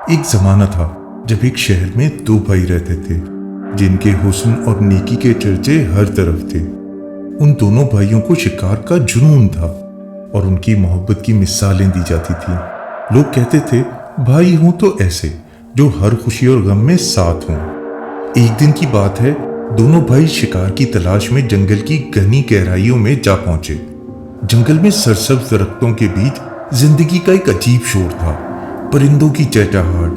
ایک زمانہ تھا جب ایک شہر میں دو بھائی رہتے تھے جن کے حسن اور نیکی کے چرچے ہر طرف تھے۔ ان دونوں بھائیوں کو شکار کا جنون تھا اور ان کی محبت کی مثالیں دی جاتی تھیں۔ لوگ کہتے تھے بھائی ہوں تو ایسے جو ہر خوشی اور غم میں ساتھ ہوں۔ ایک دن کی بات ہے، دونوں بھائی شکار کی تلاش میں جنگل کی گہری گہرائیوں میں جا پہنچے۔ جنگل میں سرسبز درختوں کے بیچ زندگی کا ایک عجیب شور تھا، پرندوں کی چہچہاہٹ،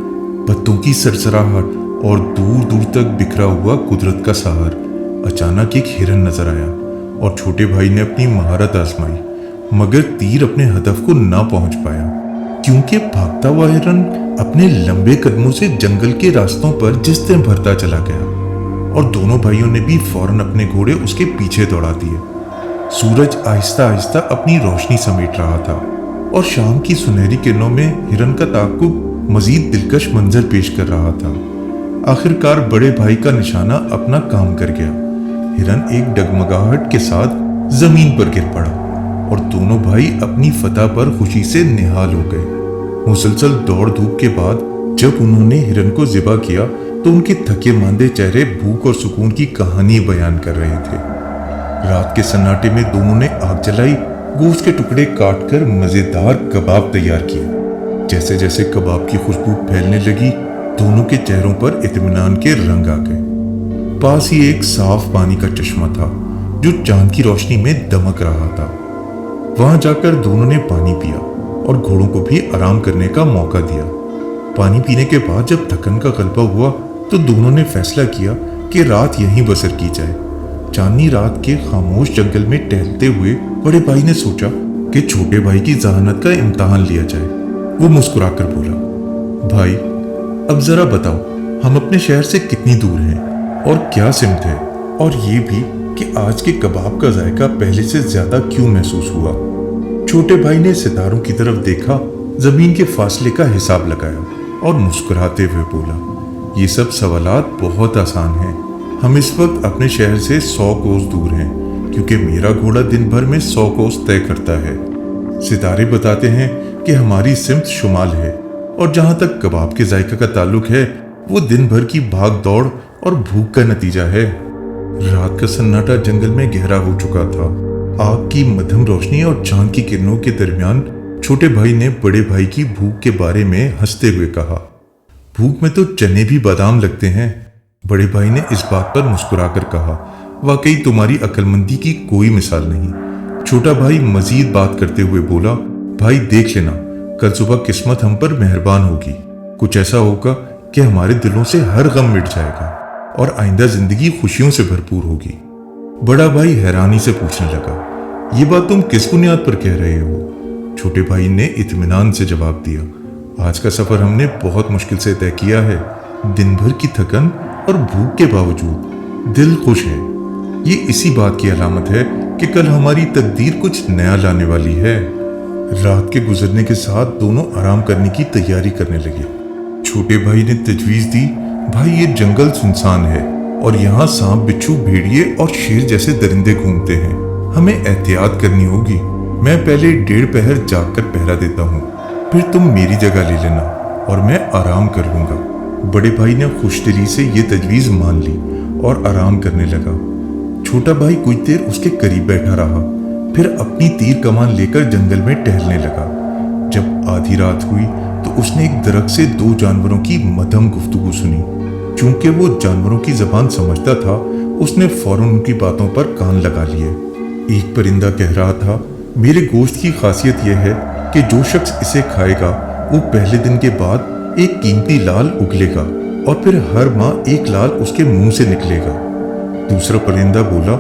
پتوں کی سرسراہٹ اور دور دور تک بکھرا ہوا قدرت کا سحر۔ اچانک ایک ہرن نظر آیا اور چھوٹے بھائی نے اپنی مہارت آزمائی، مگر تیر اپنے ہدف کو نہ پہنچ پایا، کیونکہ بھاگتا ہوا ہرن اپنے لمبے قدموں سے جنگل کے راستوں پر جستیں بھرتا چلا گیا اور دونوں بھائیوں نے بھی فوراً اپنے گھوڑے اس کے پیچھے دوڑا دیے۔ سورج آہستہ آہستہ اپنی روشنی سمیٹ رہا تھا اور شام کی سنہری کرنوں میں ہرن کا تعاقب مزید دلکش منظر پیش کر رہا تھا۔ آخرکار بڑے بھائی کا نشانہ اپنا کام کر گیا۔ ہرن ایک ڈگمگاہٹ کے ساتھ زمین پر گر پڑا اور دونوں بھائی اپنی فتح پر خوشی سے نہال ہو گئے۔ مسلسل دوڑ دھوپ کے بعد جب انہوں نے ہرن کو ذبح کیا تو ان کے تھکے ماندے چہرے بھوک اور سکون کی کہانی بیان کر رہے تھے۔ رات کے سناٹے میں دونوں نے آگ جلائی، گوشت کے ٹکڑے کاٹ کر مزیدار کباب تیار کیے۔ جیسے جیسے کباب کی خوشبو پھیلنے لگی، دونوں کے چہروں پر اطمینان کے رنگ آ گئے۔ پاس ہی ایک صاف پانی کا چشمہ تھا جو چاند کی روشنی میں دمک رہا تھا۔ وہاں جا کر دونوں نے پانی پیا اور گھوڑوں کو بھی آرام کرنے کا موقع دیا۔ پانی پینے کے بعد جب تھکن کا غلبہ ہوا تو دونوں نے فیصلہ کیا کہ رات یہیں بسر کی جائے۔ چاندنی رات کے خاموش جنگل میں ٹہلتے ہوئے بڑے بھائی نے سوچا کہ چھوٹے بھائی کی ذہانت کا امتحان لیا جائے۔ وہ مسکرا کر بولا، بھائی اب ذرا بتاؤ ہم اپنے شہر سے کتنی دور ہیں اور کیا سمت ہے، اور یہ بھی کہ آج کے کباب کا ذائقہ پہلے سے زیادہ کیوں محسوس ہوا۔ چھوٹے بھائی نے ستاروں کی طرف دیکھا، زمین کے فاصلے کا حساب لگایا اور مسکراتے ہوئے بولا، یہ سب سوالات بہت آسان ہیں۔ ہم اس وقت اپنے شہر سے 100 کوس دور ہیں، کیونکہ میرا گھوڑا دن بھر میں 100 کوس طے کرتا ہے۔ ستارے بتاتے ہیں کہ ہماری سمت شمال ہے، اور جہاں تک کباب کے ذائقہ کا تعلق ہے وہ دن بھر کی بھاگ دوڑ اور بھوک کا نتیجہ ہے۔ رات کا سناٹا جنگل میں گہرا ہو چکا تھا۔ آگ کی مدھم روشنی اور چاند کی کرنوں کے درمیان چھوٹے بھائی نے بڑے بھائی کی بھوک کے بارے میں ہنستے ہوئے کہا، بھوک میں تو چنے بھی بادام لگتے ہیں۔ بڑے بھائی نے اس بات پر مسکرا کر کہا، واقعی تمہاری عقل مندی کی کوئی مثال نہیں۔ چھوٹا بھائی مزید بات کرتے ہوئے بولا، بھائی دیکھ لینا، کل صبح قسمت ہم پر مہربان ہوگی، کچھ ایسا ہوگا کہ ہمارے دلوں سے ہر غم مٹ جائے گا اور آئندہ زندگی خوشیوں سے بھرپور ہوگی۔ بڑا بھائی حیرانی سے پوچھنے لگا، یہ بات تم کس بنیاد پر کہہ رہے ہو؟ چھوٹے بھائی نے اطمینان سے جواب دیا، آج کا سفر ہم نے بہت مشکل سے طے کیا ہے۔ دن بھر کی تھکن اور بھوک کے باوجود دل خوش ہے۔ یہ اسی بات کی علامت ہے کہ کل ہماری تقدیر کچھ نیا لانے والی ہے۔ رات کے گزرنے کے ساتھ دونوں آرام کرنے کی تیاری کرنے لگے۔ چھوٹے بھائی نے تجویز دی، بھائی یہ جنگل سنسان ہے اور یہاں سانپ، بچھو، بھیڑیے اور شیر جیسے درندے گھومتے ہیں، ہمیں احتیاط کرنی ہوگی۔ میں پہلے 1.5 پہر جاگ کر پہرا دیتا ہوں، پھر تم میری جگہ لے لینا اور میں آرام کر لوں گا۔ بڑے بھائی نے خوش دلی سے یہ تجویز مان لی اور آرام کرنے لگا۔ چھوٹا بھائی کچھ دیر اس کے قریب بیٹھا رہا، پھر اپنی تیر کمان لے کر جنگل میں ٹہلنے لگا۔ جب آدھی رات ہوئی تو اس نے ایک درخت سے 2 جانوروں کی مدھم گفتگو سنی۔ چونکہ وہ جانوروں کی زبان سمجھتا تھا، اس نے فوراً ان کی باتوں پر کان لگا لیے۔ ایک پرندہ کہہ رہا تھا، میرے گوشت کی خاصیت یہ ہے کہ جو شخص اسے کھائے گا وہ پہلے دن کے بعد ایک قیمتی لال اگلے گا اور پھر ہر ماہ ایک لال اس کے منہ سے نکلے گا۔ دوسرا پرندہ بولا،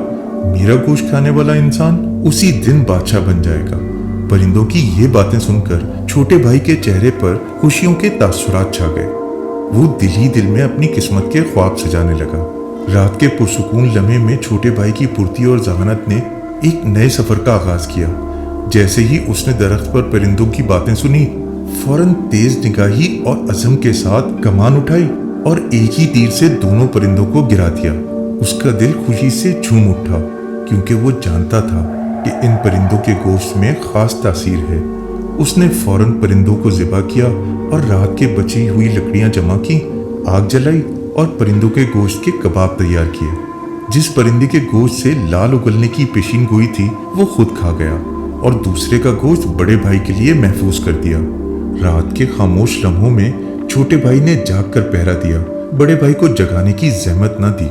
میرا گوشت کھانے والا انسان اسی دن بادشاہ بن جائے گا۔ پرندوں کی یہ باتیں سن کر چھوٹے بھائی کے چہرے پر خوشیوں کے تاثرات چھا گئے۔ وہ دل ہی دل میں اپنی قسمت کے خواب سجانے لگا۔ رات کے پرسکون لمحے میں چھوٹے بھائی کی پھرتی اور ذہانت نے ایک نئے سفر کا آغاز کیا۔ جیسے ہی اس نے درخت پر پرندوں کی باتیں سنی، فوراً تیز نگاہی اور عزم کے ساتھ کمان اٹھائی اور ایک ہی تیر سے دونوں پرندوں کو گرا دیا۔ اس کا دل خوشی سے جھوم اٹھا، کیونکہ وہ جانتا تھا کہ ان پرندوں کے گوشت میں خاص تاثیر ہے۔ اس نے فوراً پرندوں کو ذبح کیا और रात के बची हुई लकड़ियां जमा की, आग जलाई और परिंदों के गोश्त के कबाब तैयार किए। जिस परिंदे के गोश्त से लाल उगलने की पेशीन गोई थी वो खुद खा गया और दूसरे का गोश्त बड़े भाई के लिए महफूज कर दिया। रात के खामोश लम्हों में छोटे भाई ने जाग कर पहरा दिया, बड़े भाई को जगाने की जहमत न दी।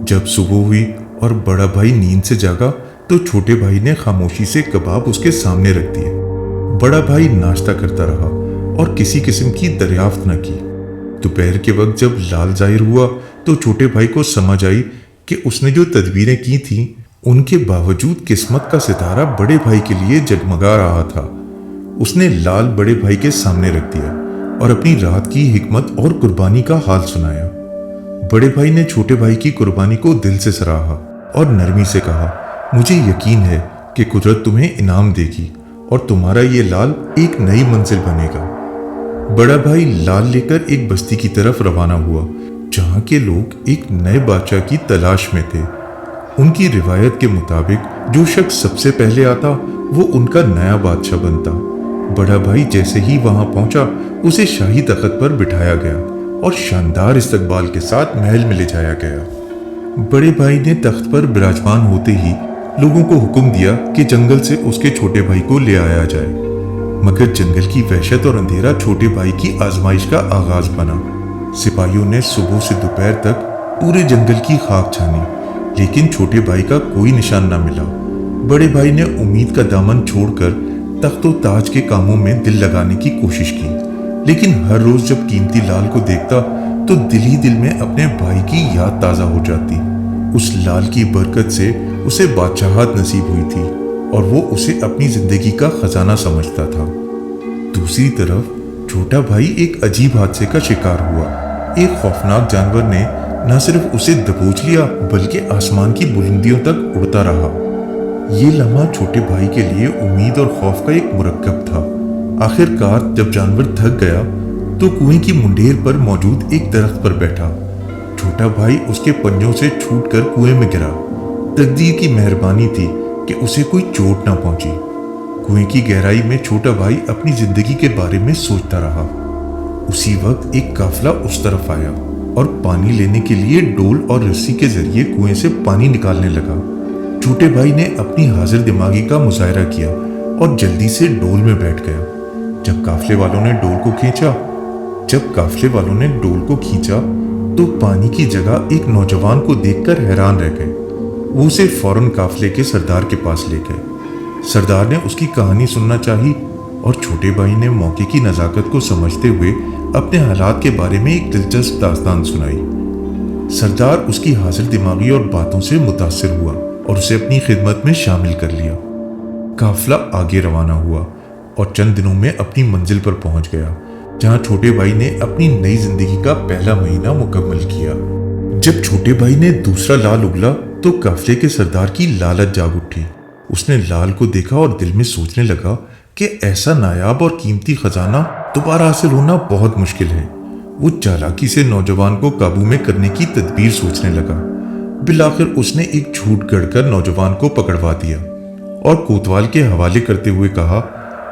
जब सुबह हुई और बड़ा भाई नींद से जागा तो छोटे भाई ने खामोशी से कबाब उसके सामने रख दिए। बड़ा भाई नाश्ता करता रहा और किसी किस्म की दरियाफ्त न की। दोपहर के वक्त जब लाल जाहिर हुआ तो छोटे भाई को समझ आई कि उसने जो तदबीरें की थीं उनके बावजूद किस्मत का सितारा बड़े भाई के लिए जगमगा रहा था। उसने लाल बड़े भाई के सामने रख दिया और अपनी रात की हिकमत और कुर्बानी का हाल सुनाया। बड़े भाई ने छोटे भाई की कुर्बानी को दिल से सराहा और नरमी से कहा, मुझे यकीन है कि कुदरत तुम्हें इनाम देगी और तुम्हारा ये लाल एक नई मंजिल बनेगा। बड़ा भाई लाल लेकर एक बस्ती की तरफ रवाना हुआ जहां के लोग एक नए बादशाह की तलाश में थे। उनकी रिवायत के मुताबिक जो शख्स सबसे पहले आता वो उनका नया बादशाह बनता। बड़ा भाई जैसे ही वहां पहुंचा उसे शाही तख्त पर बिठाया गया और शानदार इस्तकबाल के साथ महल में ले जाया गया। बड़े भाई ने तख्त पर विराजमान होते ही लोगों को हुक्म दिया कि जंगल से उसके छोटे भाई को ले आया जाए, मगर जंगल की वहशत और अंधेरा छोटे भाई की आजमाइश का आगाज बना। सिपाहियों ने सुबह से दोपहर तक पूरे जंगल की खाक छानी, लेकिन छोटे भाई का कोई निशान न मिला। बड़े भाई ने उम्मीद का दामन छोड़कर तख्तो ताज के कामों में दिल लगाने की कोशिश की, लेकिन हर रोज जब कीमती लाल को देखता तो दिल ही दिल में अपने भाई की याद ताज़ा हो जाती। उस लाल की बरकत से उसे बादशाहत नसीब हुई थी और वो उसे अपनी जिंदगी का खजाना समझता था। दूसरी तरफ छोटा भाई एक अजीब हादसे का शिकार हुआ। एक खौफनाक जानवर ने न सिर्फ उसे दबोच लिया बल्कि आसमान की बुलंदियों तक उड़ता रहा। ये लम्हा छोटे भाई के लिए उम्मीद और खौफ का एक मुरक्कब था। आखिरकार जब जानवर थक गया तो कुएं की मुंडेर पर मौजूद एक दरख्त पर बैठा। छोटा भाई उसके पंजों से छूटकर कुएं में गिरा। तकदीर की मेहरबानी थी कि उसे कोई चोट ना पहुंची। कुएं की गहराई में छोटा भाई अपनी जिंदगी के बारे में सोचता रहा। उसी वक्त एक काफिला उस तरफ आया और पानी लेने के लिए डोल और रस्सी के जरिए कुएं से पानी निकालने लगा। छोटे भाई ने अपनी हाजिर दिमागी का मुजाहरा किया और जल्दी से डोल में बैठ गया। जब काफिले वालों ने डोल को खींचा तो पानी की जगह एक नौजवान को देखकर हैरान रह गए। वो उसे फौरन काफिले के सरदार के पास ले गए। सरदार ने उसकी कहानी सुनना चाही और छोटे भाई ने मौके की नज़ाकत को समझते हुए अपने हालात के बारे में एक दिलचस्प दास्तान सुनाई। सरदार उसकी हाजिर दिमागी और बातों से मुतासिर हुआ और उसे अपनी खिदमत में शामिल कर लिया। काफिला आगे रवाना हुआ और चंद दिनों में अपनी मंजिल पर पहुंच गया, जहां छोटे भाई ने अपनी नई जिंदगी का पहला महीना मुकम्मल किया। जब छोटे भाई ने दूसरा लाल उगला तो काफिले के सरदार की लालच जाग उठी। उसने लाल को देखा और दिल में सोचने लगा कि ऐसा नायाब और कीमती खजाना दोबारा हासिल होना बहुत मुश्किल है। वो चालाकी से नौजवान को काबू में करने की तदबीर सोचने लगा। बिलाखिर उसने एक झूठ गढ़कर नौजवान को पकड़वा दिया और कोतवाल के हवाले करते हुए कहा,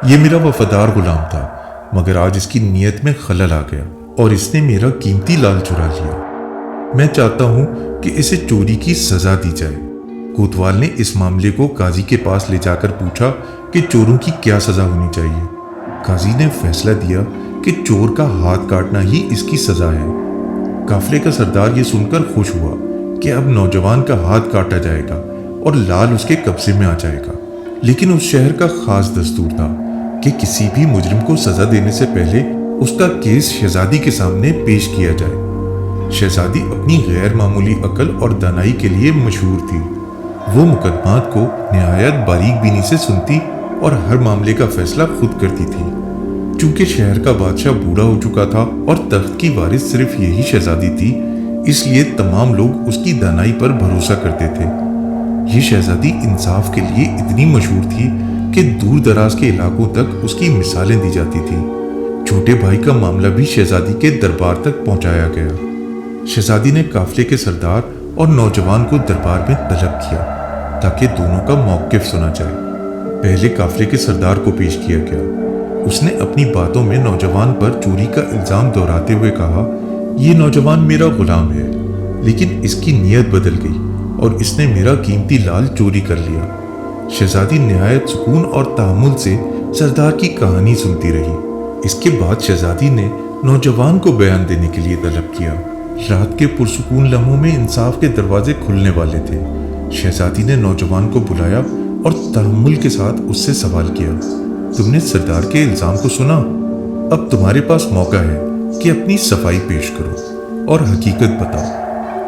यह मेरा वफादार गुलाम था, मगर आज इसकी नीयत में खलल आ गया और इसने मेरा कीमती लाल चुरा लिया। मैं चाहता हूं कि इसे चोरी की सजा दी जाए। कोतवाल ने इस मामले को काजी के पास ले जाकर पूछा कि चोरों की क्या सजा होनी चाहिए। काजी ने फैसला दिया कि चोर का हाथ काटना ही इसकी सजा है। काफिले का सरदार ये सुनकर खुश हुआ कि अब नौजवान का हाथ काटा जाएगा और लाल उसके कब्जे में आ जाएगा। लेकिन उस शहर का खास दस्तूर था कि किसी भी मुजरिम को सजा देने से पहले उसका केस शहजादी के सामने पेश किया जाए। शहजादी अपनी गैर मामूली अकल और दानाई के लिए मशहूर थी। वो मुकदमात को निहायत बारीक बीनी से सुनती और हर मामले का फैसला खुद करती थी। चूंकि शहर का बादशाह बूढ़ा हो चुका था और तख्त की वारिस सिर्फ यही शहजादी थी, इसलिए तमाम लोग उसकी दानाई पर भरोसा करते थे। ये शहजादी इंसाफ के लिए इतनी मशहूर थी कि दूर दराज के इलाकों तक उसकी मिसालें दी जाती थी। छोटे भाई का मामला भी शहजादी के दरबार तक पहुंचाया गया। शहजादी ने काफिले के सरदार और नौजवान को दरबार में तलब किया ताकि दोनों का मौक़िफ़ सुना जाए। पहले काफिले के सरदार को पेश किया गया। اس نے اپنی باتوں میں نوجوان پر چوری کا الزام دہراتے ہوئے کہا، یہ نوجوان میرا غلام ہے، لیکن اس کی نیت بدل گئی اور اس نے میرا قیمتی لال چوری کر لیا۔ شہزادی نہایت سکون اور تحمل سے سردار کی کہانی سنتی رہی۔ اس کے بعد شہزادی نے نوجوان کو بیان دینے کے لیے طلب کیا۔ رات کے پرسکون لمحوں میں انصاف کے دروازے کھلنے والے تھے۔ شہزادی نے نوجوان کو بلایا اور تحمل کے ساتھ اس سے سوال کیا، تم نے سردار کے الزام کو سنا؟ اب تمہارے پاس موقع ہے کہ اپنی صفائی پیش کرو اور حقیقت بتاؤ۔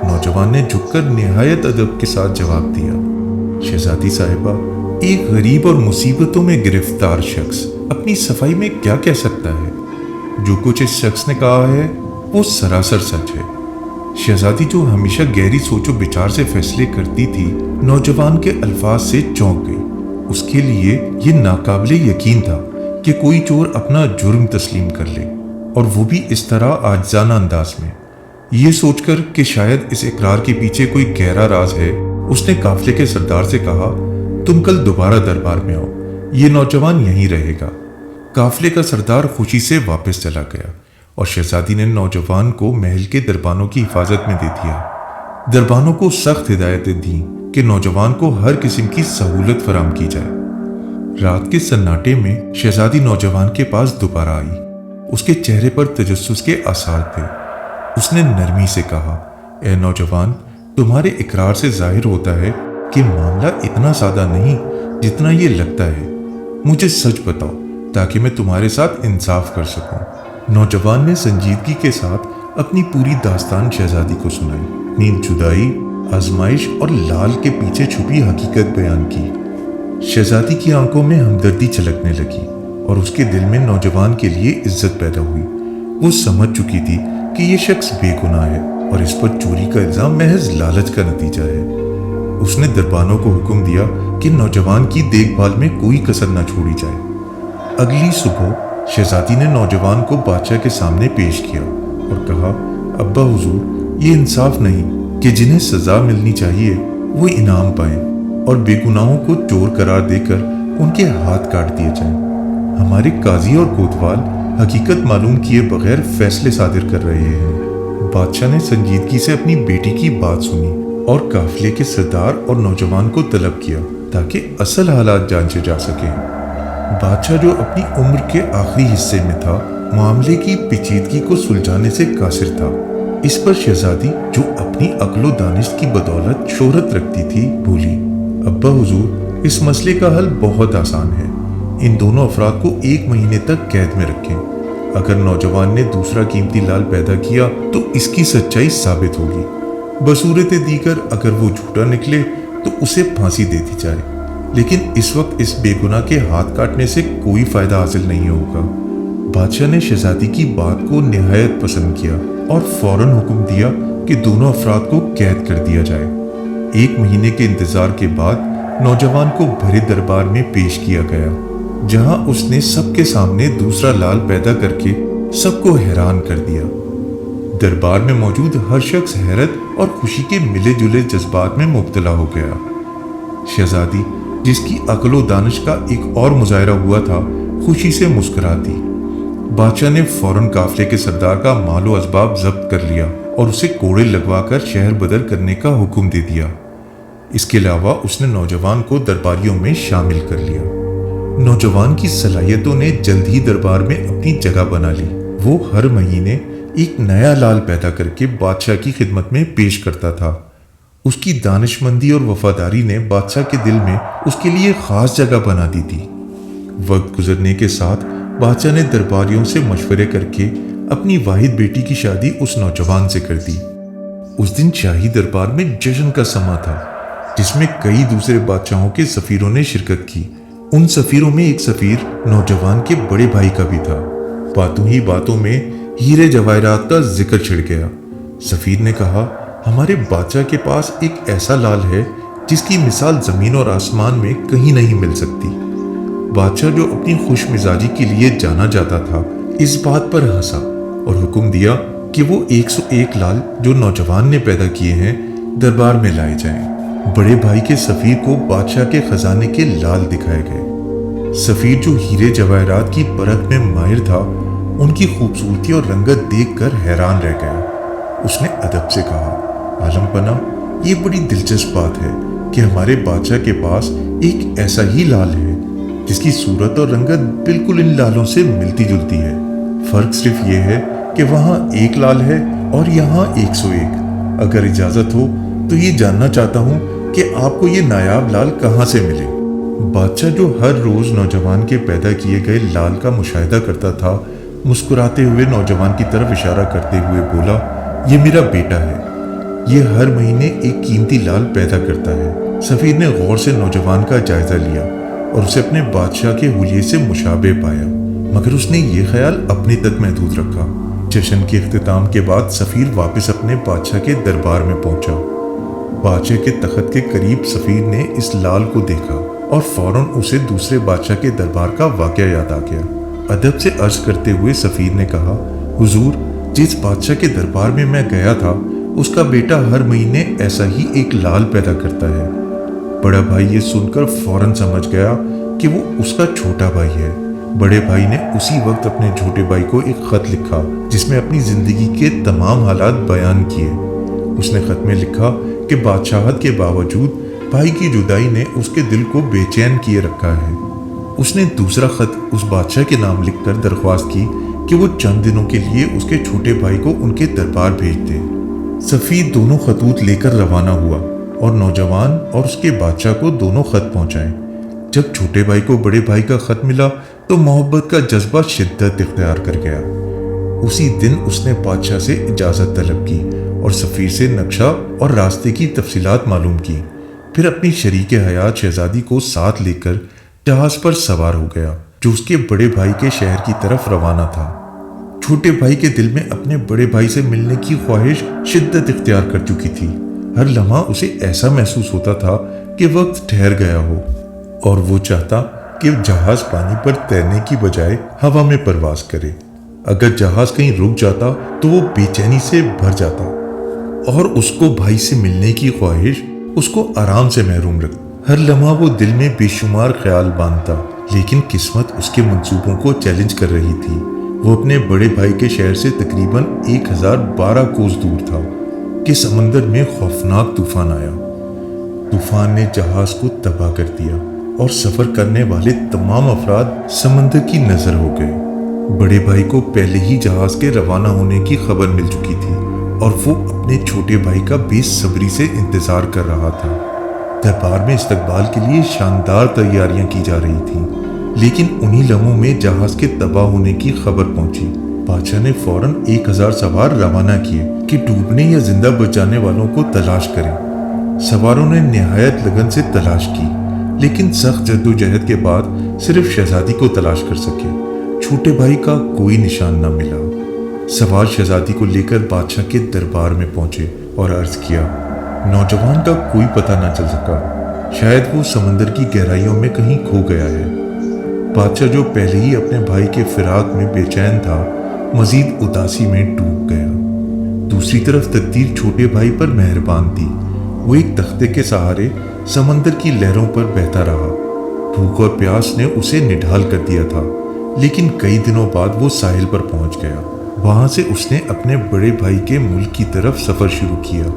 نوجوان نے جھک کر نہایت ادب کے ساتھ جواب دیا، شہزادی صاحبہ، ایک غریب اور مصیبتوں میں گرفتار شخص اپنی صفائی میں کیا کہہ سکتا ہے؟ جو کچھ اس شخص نے کہا ہے وہ سراسر سچ ہے۔ شہزادی جو ہمیشہ گہری سوچ و بچار سے فیصلے کرتی تھی، نوجوان کے الفاظ سے چونک گئی۔ اس کے لیے یہ ناقابل یقین تھا کہ کوئی چور اپنا جرم تسلیم کر لے، اور وہ بھی اس طرح عاجزانہ انداز میں۔ یہ سوچ کر کہ شاید اس اقرار کے پیچھے کوئی گہرا راز ہے، اس نے قافلے کے سردار سے کہا، تم کل دوبارہ دربار میں آؤ، یہ نوجوان یہیں رہے گا۔ قافلے کا سردار خوشی سے واپس چلا گیا اور شہزادی نے نوجوان کو محل کے دربانوں کی حفاظت میں دے دیا۔ دربانوں کو سخت ہدایتیں دیں کہ نوجوان کو ہر قسم کی سہولت فراہم کی جائے۔ رات کے سناٹے میں شہزادی نوجوان کے پاس دوبارہ آئی۔ اس کے چہرے پر تجسس کے آثار تھے۔ اس نے نرمی سے کہا، اے نوجوان، تمہارے اقرار سے ظاہر ہوتا ہے کہ معاملہ اتنا سادہ نہیں جتنا یہ لگتا ہے۔ مجھے سچ بتاؤ تاکہ میں تمہارے ساتھ انصاف کر سکوں۔ نوجوان نے سنجیدگی کے ساتھ اپنی پوری داستان شہزادی کو سنائی، اپنی جدائی، آزمائش اور لال کے پیچھے چھپی حقیقت بیان کی۔ شہزادی کی آنکھوں میں ہمدردی چھلکنے لگی اور اس کے دل میں نوجوان کے لیے عزت پیدا ہوئی۔ وہ سمجھ چکی تھی کہ یہ شخص بے گناہ ہے اور اس پر چوری کا الزام محض لالچ کا نتیجہ ہے۔ اس نے دربانوں کو حکم دیا کہ نوجوان کی دیکھ بھال میں کوئی کسر نہ چھوڑی جائے۔ اگلی صبح شہزادی نے نوجوان کو بادشاہ کے سامنے پیش کیا اور کہا، ابا حضور، یہ انصاف نہیں کہ جنہیں سزا ملنی چاہیے وہ انعام پائیں اور بے گناہوں کو چور قرار دے کر ان کے ہاتھ کاٹ دیے جائیں۔ ہمارے قاضی اور کوتوال حقیقت معلوم کیے بغیر فیصلے صادر کر رہے ہیں۔ بادشاہ نے سنجیدگی سے اپنی بیٹی کی بات سنی اور قافلے کے سردار اور نوجوان کو طلب کیا تاکہ اصل حالات جانچے جا سکیں۔ بادشاہ جو اپنی عمر کے آخری حصے میں تھا، معاملے کی پیچیدگی کو سلجھانے سے قاصر تھا۔ اس پر شہزادی جو اپنی عقل و دانش کی بدولت شہرت رکھتی تھی، بولی، ابا حضور، اس مسئلے کا حل بہت آسان ہے۔ ان دونوں افراد کو 1 مہینے تک قید میں رکھیں۔ اگر نوجوان نے دوسرا قیمتی لال پیدا کیا تو اس کی سچائی ثابت ہوگی۔ بصورت دیگر اگر وہ جھوٹا نکلے تو اسے پھانسی دے دی جائے، لیکن اس وقت اس بے گناہ کے ہاتھ کاٹنے سے کوئی فائدہ حاصل نہیں ہوگا۔ بادشاہ نے شہزادی کی بات کو نہایت پسند کیا اور فوراً حکم دیا کہ دونوں افراد کو قید کر دیا جائے۔ 1 مہینے کے انتظار کے بعد نوجوان کو بھرے دربار میں پیش کیا گیا، جہاں اس نے سب کے سامنے دوسرا لال پیدا کر کے سب کو حیران کر دیا۔ دربار میں موجود ہر شخص حیرت اور خوشی کے ملے جلے جذبات میں مبتلا ہو گیا۔ شہزادی، جس کی عقل و دانش کا ایک اور مظاہرہ ہوا تھا، خوشی سے مسکرا دی۔ بادشاہ نے فوراً قافلے کے سردار کا مال و اسباب ضبط کر لیا اور اسے کوڑے لگوا کر شہر بدر کرنے کا حکم دے دیا۔ اس کے علاوہ اس نے نوجوان کو درباریوں میں شامل کر لیا۔ نوجوان کی صلاحیتوں نے جلد ہی دربار میں اپنی جگہ بنا لی۔ وہ ہر مہینے ایک نیا لال پیدا کر کے بادشاہ کی خدمت میں پیش کرتا تھا۔ اس کی دانش مندی اور وفاداری نے بادشاہ کے دل میں اس کے لیے خاص جگہ بنا دی تھی۔ وقت گزرنے کے ساتھ بادشاہ نے درباریوں سے مشورے کر کے اپنی واحد بیٹی کی شادی اس نوجوان سے کر دی۔ اس دن شاہی دربار میں جشن کا سما تھا، جس میں کئی دوسرے بادشاہوں کے سفیروں نے شرکت کی۔ ان سفیروں میں ایک سفیر نوجوان کے بڑے بھائی کا بھی تھا۔ باتوں ہی باتوں میں ہیرے جواہرات کا ذکر چھڑ گیا۔ سفیر نے کہا، ہمارے بادشاہ کے پاس ایک ایسا لال ہے جس کی مثال زمین اور آسمان میں کہیں نہیں مل سکتی۔ بادشاہ جو اپنی خوش مزاجی کے لیے جانا جاتا تھا، اس بات پر ہنسا اور حکم دیا کہ وہ 101 لال جو نوجوان نے پیدا کیے ہیں دربار میں لائے جائیں۔ بڑے بھائی کے سفیر کو بادشاہ کے خزانے کے لال دکھائے گئے۔ सफीर जो हीरे जवाहरात की परख में माहिर था, उनकी खूबसूरती और रंगत देखकर हैरान रह गया। उसने अदब से कहा, आलम पना, ये बड़ी दिलचस्प बात है कि हमारे बादशाह के पास एक ऐसा ही लाल है जिसकी सूरत और रंगत बिल्कुल इन लालों से मिलती जुलती है। फर्क सिर्फ ये है कि वहाँ एक लाल है और यहाँ 101। अगर इजाजत हो तो ये जानना चाहता हूँ कि आपको ये नायाब लाल कहाँ से मिले। बादशाह, जो हर रोज नौजवान के पैदा किए गए लाल का मुशाहिदा करता था, मुस्कुराते हुए नौजवान की तरफ इशारा करते हुए बोला, ये मेरा बेटा है। ये हर महीने एक कीमती लाल पैदा करता है। सफीर ने गौर से नौजवान का जायजा लिया और उसे अपने बादशाह के हुलिये से मुशाबे पाया, मगर उसने ये ख्याल अपने तक महदूद रखा। जश्न के इख्तिताम के बाद सफीर वापस अपने बादशाह के दरबार में पहुंचा। बादशाह के तख्त के करीब सफीर ने इस लाल को देखा और फौरन उसे दूसरे बादशाह के दरबार का वाकया याद आ गया। अदब से अर्ज करते हुए सफीर ने कहा, हुजूर, जिस बादशाह के दरबार में मैं गया था, उसका बेटा हर महीने ऐसा ही एक लाल पैदा करता है। बड़ा भाई ये सुनकर फौरन समझ गया कि वो उसका छोटा भाई है। बड़े भाई ने उसी वक्त अपने छोटे भाई को एक खत लिखा जिसमें अपनी जिंदगी के तमाम हालात बयान किए। उसने खत में लिखा कि बादशाहत के बावजूद भाई की जुदाई ने उसके दिल को बेचैन किए रखा है। उसने दूसरा खत उस बादशाह के नाम लिखकर दरख्वास्त की कि वो चंद दिनों के लिए उसके छोटे भाई को उनके दरबार भेज दे। सफीर दोनों खतूत लेकर रवाना हुआ और नौजवान और उसके बादशाह को दोनों खत पहुंचाए। जब छोटे भाई को बड़े भाई का खत मिला तो मोहब्बत का जज्बा शिद्दत इख्तियार कर गया। उसी दिन उसने बादशाह से इजाज़त तलब की और सफीर से नक्शा और रास्ते की तफसीलात मालूम की। फिर अपनी शरीके हयात शहजादी को साथ लेकर जहाज पर सवार हो गया, जो उसके बड़े भाई के शहर की तरफ रवाना था। छोटे भाई के दिल में अपने बड़े भाई से मिलने की ख्वाहिश शिद्दत इख्तियार कर चुकी थी। हर लम्हा उसे ऐसा महसूस होता था कि वक्त ठहर गया हो और वो चाहता कि जहाज पानी पर तैरने की बजाय हवा में परवाज करे। अगर जहाज कहीं रुक जाता तो वो बेचैनी से भर जाता और उसको भाई से मिलने की ख्वाहिश उसको आराम से महरूम रख। हर लम्हा वो दिल में बेशुमार ख्याल बांधता, लेकिन किस्मत उसके मंसूबों को चैलेंज कर रही थी। वो अपने बड़े भाई के शहर से तकरीबन 1012 कोस दूर था कि समंदर में खौफनाक तूफान आया। तूफान ने जहाज को तबाह कर दिया और सफर करने वाले तमाम अफराद समंदर की नजर हो गए। बड़े भाई को पहले ही जहाज के रवाना होने की खबर मिल चुकी थी और वो अपने छोटे भाई का बेसब्री से इंतजार कर रहा था। दरबार में इस्तकबाल के लिए शानदार तैयारियां की जा रही थी, लेकिन उन्हीं लम्हों में जहाज के तबाह होने की खबर पहुंची। बादशाह ने फौरन 1000 सवार रवाना किए कि डूबने या जिंदा बच जाने वालों को तलाश करें। सवारों ने निहायत लगन से तलाश की, लेकिन सख्त जद्दोजहद के बाद सिर्फ शहजादी को तलाश कर सके। छोटे भाई का कोई निशान न मिला। सवार शहजादी को लेकर बादशाह के दरबार में पहुंचे और अर्ज किया। नौजवान का कोई पता न चल सका, शायद वो समंदर की गहराइयों में कहीं खो गया है। बादशाह, जो पहले ही अपने भाई के फिराक में बेचैन था, मजीद उदासी में डूब गया। दूसरी तरफ तकदीर छोटे भाई पर मेहरबान थी। वो एक तख्ते के सहारे समंदर की लहरों पर बहता रहा। भूख और प्यास ने उसे निढाल कर दिया था, लेकिन कई दिनों बाद वो साहिल पर पहुंच गया। वहां से उसने अपने बड़े भाई के मुल्क की तरफ सफर शुरू किया।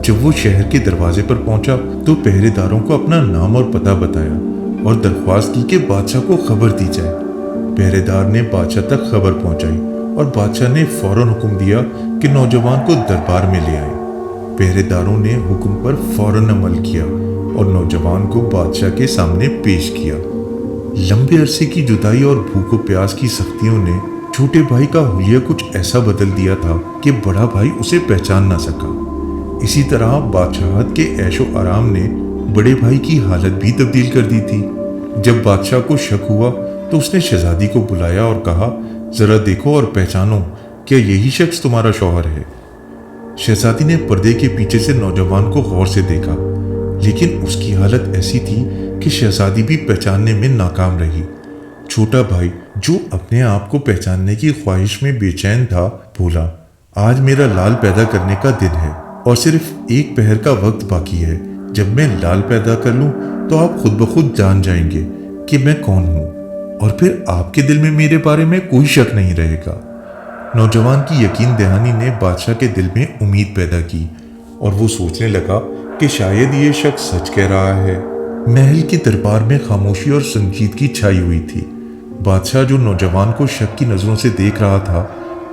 जब वो शहर के दरवाजे पर पहुंचा तो पहरेदारों को अपना नाम और पता बताया और दरख्वास्त की कि बादशाह को खबर दी जाए। पहरेदार ने बादशाह तक खबर पहुंचाई और बादशाह ने फौरन हुक्म दिया कि नौजवान को दरबार में ले आए। पहरेदारों ने हुक्म पर फौरन अमल किया और नौजवान को बादशाह के सामने पेश किया। लंबे अरसे की जुदाई और भूख प्यास की सख्तियों ने छोटे भाई का हुलिया कुछ ऐसा बदल दिया था कि बड़ा भाई उसे पहचान न सका। इसी तरह बादशाहत के ऐशो आराम ने बड़े भाई की हालत भी तब्दील कर दी थी। जब बादशाह को शक हुआ तो उसने शहजादी को बुलाया और कहा, जरा देखो और पहचानो, क्या यही शख्स तुम्हारा शौहर है? शहजादी ने पर्दे के पीछे से नौजवान को गौर से देखा, लेकिन उसकी हालत ऐसी थी कि शहजादी भी पहचानने में नाकाम रही। छोटा भाई, जो अपने आप को पहचानने की ख्वाहिश में बेचैन था, बोला, आज मेरा लाल पैदा करने का दिन है और सिर्फ एक पहर का वक्त बाकी है। जब मैं लाल पैदा कर लूं तो आप खुद ब खुद जान जाएंगे कि मैं कौन हूं। और फिर आपके दिल में मेरे बारे में कोई शक नहीं रहेगा। नौजवान की यकीन दहानी ने बादशाह के दिल में उम्मीद पैदा की और वो सोचने लगा कि शायद ये शख्स सच कह रहा है। महल के दरबार में खामोशी और संजीदगी छाई हुई थी। बादशाह, जो नौजवान को शक की नजरों से देख रहा था,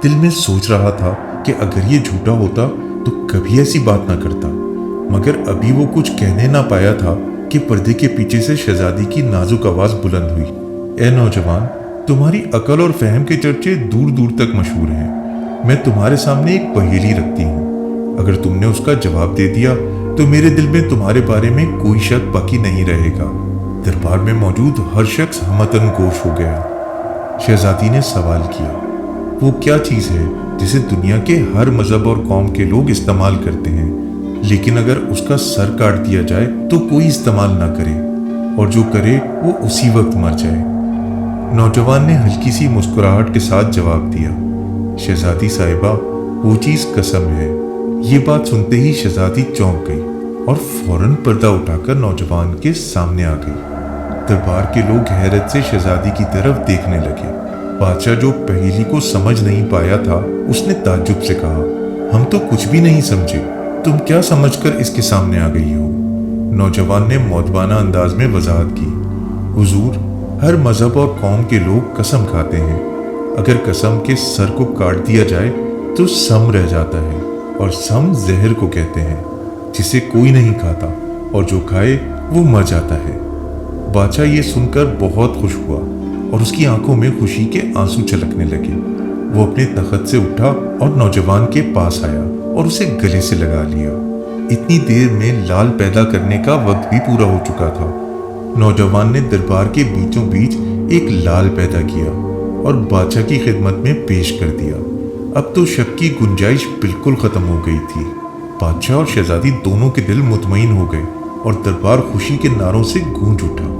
दिल में सोच रहा था कि अगर ये झूठा होता तो कभी ऐसी बात ना करता। मगर अभी वो कुछ कहने ना पाया था कि पर्दे के पीछे से शहजादी की नाजुक आवाज बुलंद हुई। ए नौजवान, तुम्हारी अकल और फहम के चर्चे दूर दूर तक मशहूर हैं। मैं तुम्हारे सामने एक पहेली रखती हूँ। अगर तुमने उसका जवाब दे दिया तो मेरे दिल में तुम्हारे बारे में कोई शक बाकी नहीं रहेगा। दरबार में मौजूद हर शख्स हमतन गोश हो गया। शहजादी ने सवाल किया, वो क्या चीज़ है जिसे दुनिया के हर मजहब और कौम के लोग इस्तेमाल करते हैं, लेकिन अगर उसका सर काट दिया जाए तो कोई इस्तेमाल ना करे, और जो करे वो उसी वक्त मर जाए। नौजवान ने हल्की सी मुस्कुराहट के साथ जवाब दिया, शहजादी साहिबा, वो चीज कसम है। ये बात सुनते ही शहजादी चौंक गई और फौरन पर्दा उठाकर नौजवान के सामने आ गई। दरबार के लोग हैरत से शहजादी की तरफ देखने लगे। बादशाह, जो पहेली को समझ नहीं पाया था, उसने ताज्जुब से कहा, हम तो कुछ भी नहीं समझे, तुम क्या समझकर इसके सामने आ गई हो? नौजवान ने मौदबाना अंदाज में वजाहत की, हुजूर, हर मजहब और कौम के लोग कसम खाते हैं। अगर कसम के सर को काट दिया जाए तो सम रह जाता है, और सम जहर को कहते हैं, जिसे कोई नहीं खाता, और जो खाए वो मर जाता है। बादशाह ये सुनकर बहुत खुश हुआ और उसकी आंखों में खुशी के आंसू छलकने लगे। वो अपने तख्त से उठा और नौजवान के पास आया और उसे गले से लगा लिया। इतनी देर में लाल पैदा करने का वक्त भी पूरा हो चुका था। नौजवान ने दरबार के बीचों बीच एक लाल पैदा किया और बादशाह की खिदमत में पेश कर दिया। अब तो शक की गुंजाइश बिल्कुल खत्म हो गई थी। बादशाह और शहजादी दोनों के दिल मुतमईन हो गए और दरबार खुशी के नारों से गूंज उठा।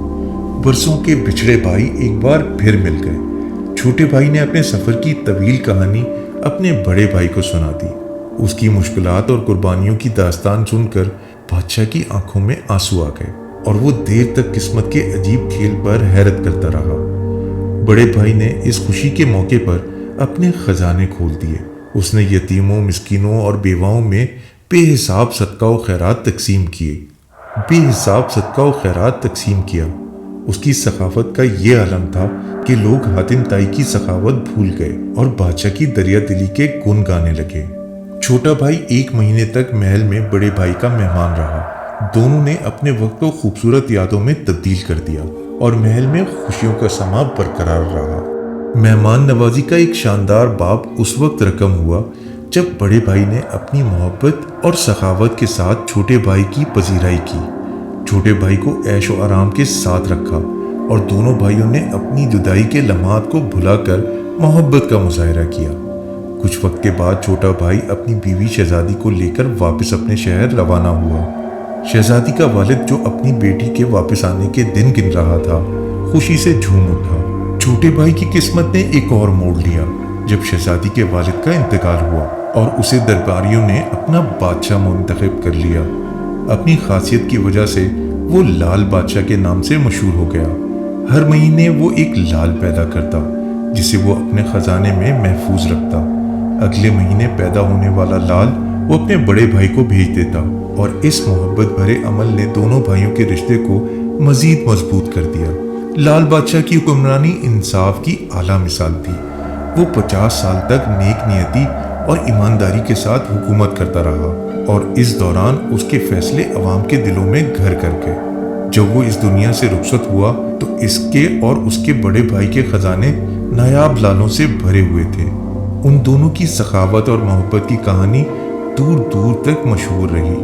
बरसों के बिछड़े भाई एक बार फिर मिल गए। छोटे भाई ने अपने सफर की तवील कहानी अपने बड़े भाई को सुना दी। उसकी मुश्किलात और कुर्बानियों की दास्तान सुनकर बादशाह की आंखों में आंसू आ गए और वो देर तक किस्मत के अजीब खेल पर हैरत करता रहा। बड़े भाई ने इस खुशी के मौके पर अपने खजाने खोल दिए। उसने यतीमों, मिस्कीनों और बेवाओं में बेहिसाब सदका व खैरात तकसीम किया। उसकी सखावत का ये आलम था कि लोग हातिम ताई की सखावत भूल गए और बादशाह की दरिया दिली के गुण गाने लगे। छोटा भाई 1 महीने तक महल में बड़े भाई का मेहमान रहा। दोनों ने अपने वक्त को खूबसूरत यादों में तब्दील कर दिया और महल में खुशियों का समा बरकरार रहा। मेहमान नवाजी का एक शानदार बाब उस वक्त रकम हुआ जब बड़े भाई ने अपनी मोहब्बत और सखावत के साथ छोटे भाई की पजीराई की। छोटे भाई को ऐश और आराम के साथ रखा और दोनों भाइयों ने अपनी जुदाई के लम्हात को भुलाकर मोहब्बत का मुजाहरा किया। कुछ वक्त के बाद छोटा भाई अपनी बीवी शहजादी को लेकर वापस अपने शहर रवाना हुआ। शहजादी का वालिद, जो अपनी बेटी के वापस आने के दिन गिन रहा था, खुशी से झूम उठा। छोटे भाई की किस्मत ने एक और मोड़ लिया जब शहजादी के वालिद का इंतकाल हुआ और उसे दरबारियों ने अपना बादशाह मुंतखब कर लिया। अपनी खासियत की वजह से वो लाल बादशाह के नाम से मशहूर हो गया। हर महीने वो एक लाल पैदा करता जिसे वो अपने खजाने में महफूज रखता। अगले महीने पैदा होने वाला लाल वो अपने बड़े भाई को भेज देता और इस मोहब्बत भरे अमल ने दोनों भाइयों के रिश्ते को मजीद मजबूत कर दिया। लाल बादशाह की हुक्मरानी इंसाफ की आला मिसाल थी। वो 50 साल तक नेक नियति और ईमानदारी के साथ हुकूमत करता रहा और इस दौरान उसके फैसले अवाम के दिलों में घर कर गए। जब वो इस दुनिया से रुखसत हुआ तो इसके और उसके बड़े भाई के खजाने नायाब लालों से भरे हुए थे। उन दोनों की सखावत और मोहब्बत की कहानी दूर दूर तक मशहूर रही।